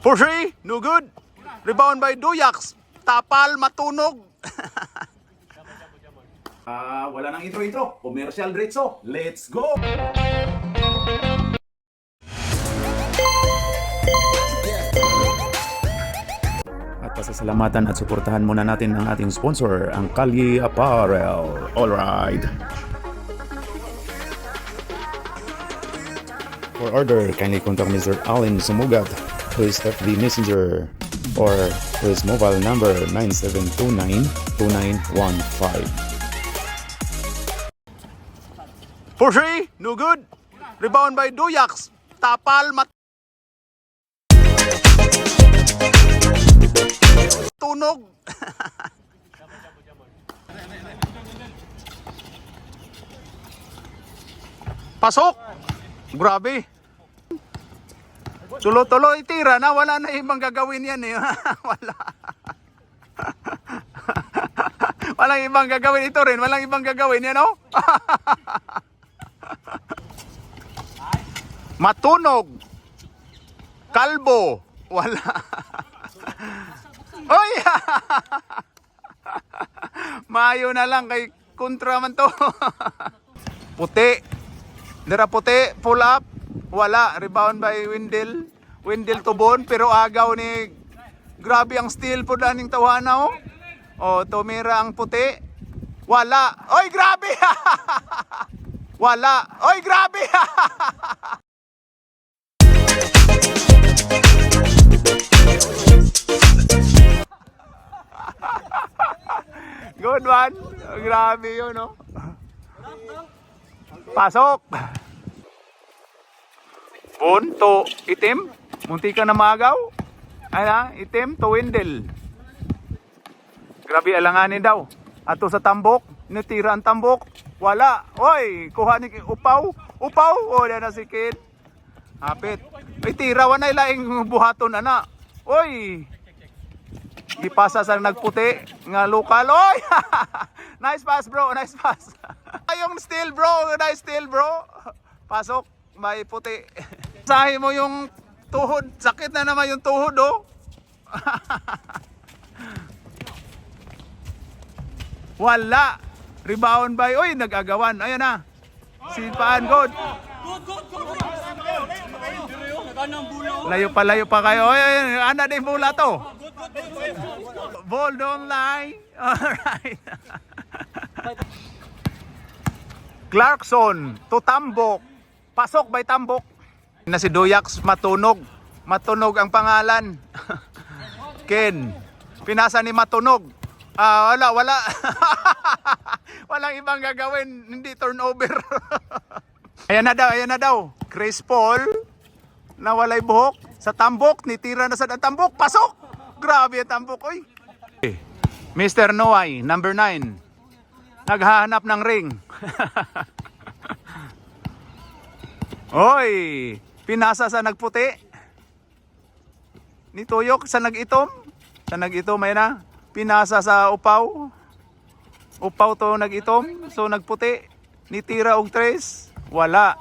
For three, no good. Rebound by Duyax. Tapal, matunog. Wala nang intro-intro. Commercial diretso. Let's go! At pasasalamatan at suportahan muna natin ang ating sponsor, ang Kalye Apparel. Alright. For order, kindly contact Mr. Allen Sumugat, who is FB Messenger, or his mobile number 9729-2915. For three, no good. Rebound by Duyax. Tapal, tunog. Pasok. Grabe. Tulo-tuloy tira na, wala na ibang gagawin yan eh. Wala. Walang ibang gagawin ito rin, walang ibang gagawin yan, oh. Matunog. Kalbo. Wala. Oy! Mayo na lang kay kontra man to. Puti. Dira puti, pull up. Wala. Rebound by Wendell. Wendell Tubon. Pero agaw ni... Grabe ang steal po daning tawana, oh. Oh, tumira ang puti. Wala. Oy, grabe! Wala. Oy, grabe! Good one. Grabe yun, no? Pasok. Bon to itim. Munti ka na magaw. Ay itim to Wendell. Grabe alanganin daw. Ato sa tambok. Nitira ang tambok. Wala. Oy, kuha ni upaw. Upaw. O, na si Kid. Hapit. Ay, tira. Wanay laing buhaton, ana. Oy. Di pasa sa nagputi nga lokal. Oy! Nice pass, bro. Nice pass. Yung steal, bro. Nice steal, bro. Pasok. May puti. Sahi mo yung tuhod. Sakit na naman yung tuhod, oh. Wala. Rebound by. Oy, nag-agawan. Ayan na. Si Paan God. Layo pa kayo. Oy, ana din mula to. Ball don't lie. Alright. Clarkson to Tambok. Pasok by Tambok. Na si Duyax matunog. Matunog ang pangalan. Ken. Pinasa ni matunog. Wala. Walang ibang gagawin. Hindi turnover. Ayan na daw. Chris Paul. Na walay buhok. Sa Tambok. Nitira na sa Tambok. Pasok. Grabe ang Tambok. Oy. Mr. Noay, number 9. Naghahanap ng ring. Oy. Pinasa sa nagputi. Ni Tuyok sa nagitom. Sa nagitom ay na. Pinasa sa upaw. Upaw to nagitom. So nagputi. Nitira og tres. Wala.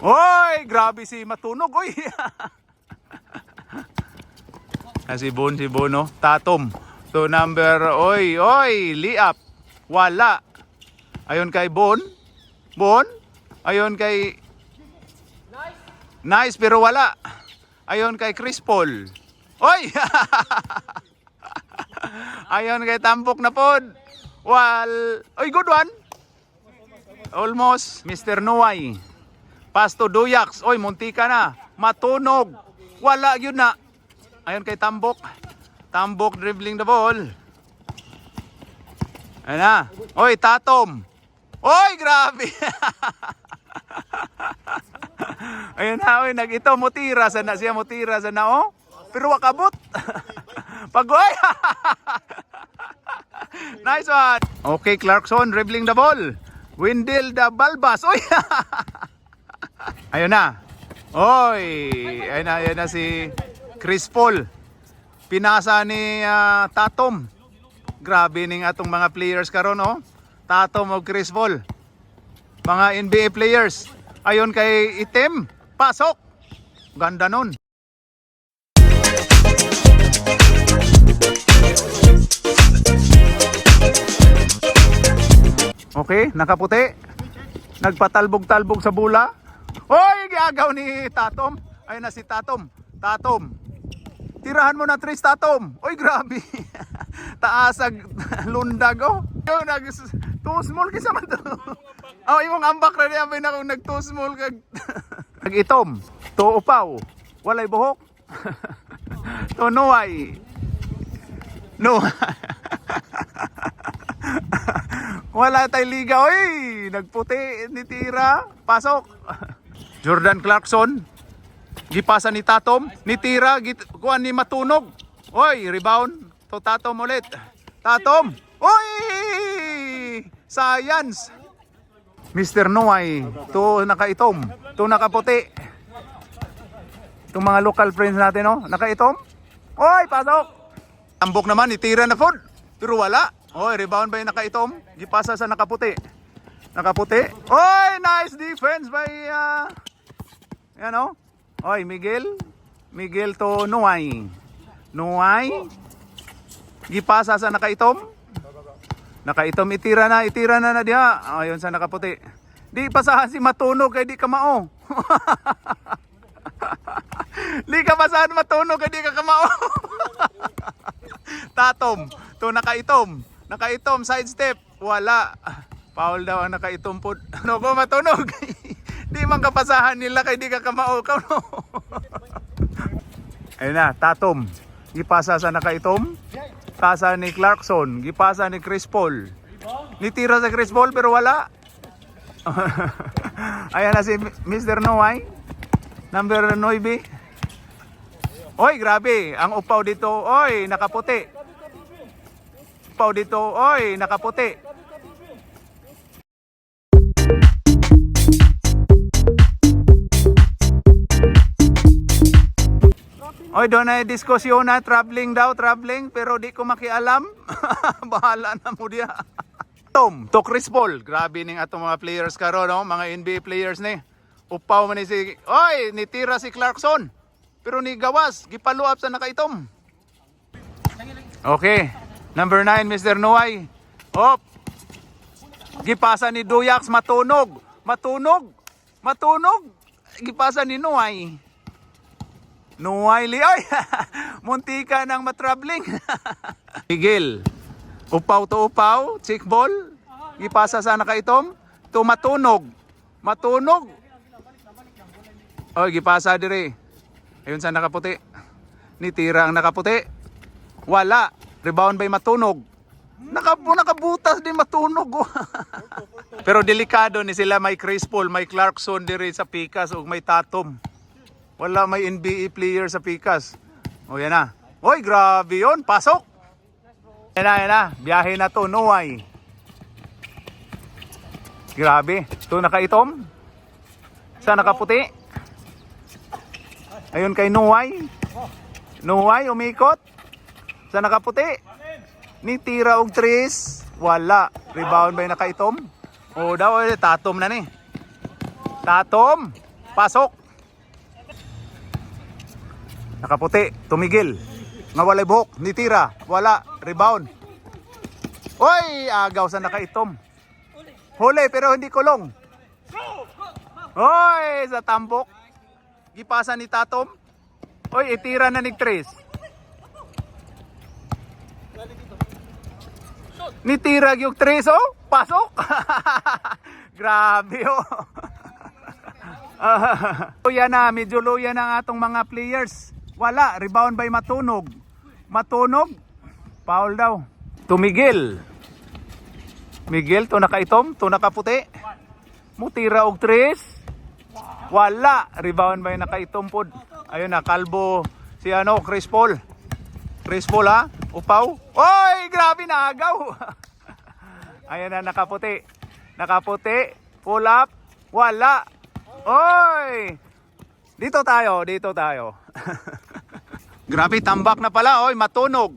Oy, grabe si matunog, oy. Si Bon, no? Tatom. So number, oy, liap. Wala. Ayon kay Bon. Ayon kay Nice, pero wala. Ayon kay Chris Paul. Oy! Ayon kay Tambok na pod. Oy, good one. Almost. Mr. Noay. Pass to Duyax. Oy, munti ka na. Matunog. Wala yun na. Ayon kay Tambok. Tambok dribbling the ball. Ayan na. Oy, Tatom. Oy, grabe. Ayun na, oy, nag-ito, mutira sana siya, oh. Pero wakabot. Pagoy. Nice one. Okay, Clarkson dribbling the ball. Wendell the Balbas. Oy. Ayun na. Oy, ayun na si Chris Paul. Pinasa ni Tatom. Grabe ning atong mga players karon, oh. Tatom o Chris Paul. Mga NBA players. Ayon kay Item, pasok. Ganda nun. Okay, nakaputi. Nagpatalbog-talbog sa bula. Hoy, giagaw ni Tatom. Ayun na si Tatom. Tatom. Tirahan mo na 3 Tatom. Oy, grabe. Taasag lundag oh. Yung nag too small kisa man to. Oh, imong ambak ra niya na kung nag too small kag nag-itom. To upaw. Walay buhok. To nuway. No. Wala tay liga oy. Nagputi ni tira. Pasok. Jordan Clarkson. Gipasa ni Tatom, ni tira, kuan ni matunog. Oy, rebound. To Tatom ulit. Tatom. Oy! Science. Mr. Noy, to nakaitom, to nakaputi. Itong mga local friends natin, oh, nakaitom. Oy, pasok. Tambok naman, itira na food. Pero wala. Oy, rebound ba yung nakaitom? Gipasa sa nakaputi. Nakaputi. Oy, nice defense by, yan, oh. Oy, Miguel. Miguel to Nuay. Nuay. Gipasa sa nakaitom. Nakaitom, itira na na diha. Ayun sa nakaputi. Di pasahan si matunog kay di ka mao. Di ka pasahan matunog kay di ka kamao. Tatom, to nakaitom. Nakaitom, side step. Wala. Foul daw ang nakaitom po. Ano ko matunog? Di man kapasahan nila kay di ka kamao. No? Ayun na, Tatom. Gipasa sa nakaitom. Pasa ni Clarkson, gipasa ni Chris Paul. Nitira sa Chris Paul pero wala. Ayan na si Mr. Noy. Number 9. Oy, grabe. Ang upaw dito, oy, nakaputi. Upaw dito, oy, nakaputi. Oy, doon ay diskusyon na, traveling daw, traveling, pero di ko makialam. Bahala na mo diya. Tom, to Chris Paul. Grabe ning atong mga players karon, no? Mga NBA players ni. Upaw man ni si, oy, nitira si Clarkson. Pero ni gawas, gipaluap sa nakaitom. Okay, number 9, Mr. Noy. Op. Gipasa ni Duyax, matunog. Matunog. Matunog. Gipasa ni Noy. Nuway ay muntika ng matraveling. Miguel, upaw to upaw, chick ball, ipasa sa nakaitom, to matunog. Matunog. Oy, gipasa dire. Ayun sa nakaputi. Nitira ang nakaputi. Wala. Rebound by matunog. Nakabutas din matunog. Pero delikado ni sila, may Chris Paul, may Clarkson dire sa pikas ug may Tatom. Wala may NBA player sa pikas. O yan na. Oy, grabe yun. Pasok. Yan na, yan na. Biyahe na to. Nuway. Grabe. Ito nakaitom. Sa nakaputi. Ayun kay Nuway. Nuway, umikot. Sa nakaputi. Nitira og tris. Wala. Rebound ba yung nakaitom? O daw, Tatom na ni. Tatom. Pasok. Nakaputi, tumigil. Nga walay buhok, nitira, wala, rebound. Oy, agaw sa nakaitom. Huli pero hindi kulong. Oy, sa tambok. Gipasa ni Tatom. Oy, itira na ni Tres. Nitira yung Tres, oh, pasok. Grabe, oh. Yan na, medyo luya na atong mga players. Wala, rebound by matunog. Matunog. Foul daw. Tumigil. Miguel, to nakaitom, to nakaputi. Mutira og tres. Wala, rebound by nakaitom pod. Ayun na, kalbo si ano, Chris Paul. Chris Paul ha, upaw. Oy, grabe na agaw. Ayun na, nakaputi. Nakaputi, pull up. Wala. Oy. Dito tayo, dito tayo. Grabe, tambak na pala, oy, matunog.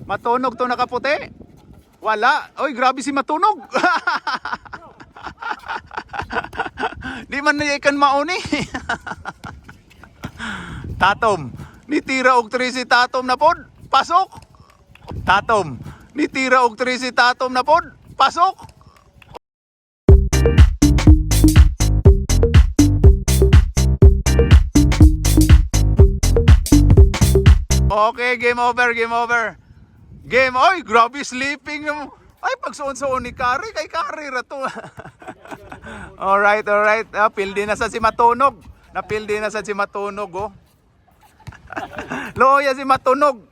Matunog to nakaputi. Wala. Oy, grabe si matunog. Di man na ikan mauni. Tatom. Nitira og 3 si Tatom na pod. pasok. Tatom, nitira og 3 si Tatom na pod. Pasok. Okay, game over, game over. Game, oy, grabe sleeping. Ay, pagsuon-suon ni Kari, kay Kari ra to. Alright, alright. Pildi na sa si Matunog. Napildi na sa si Matunog, oh. Loya si Matunog.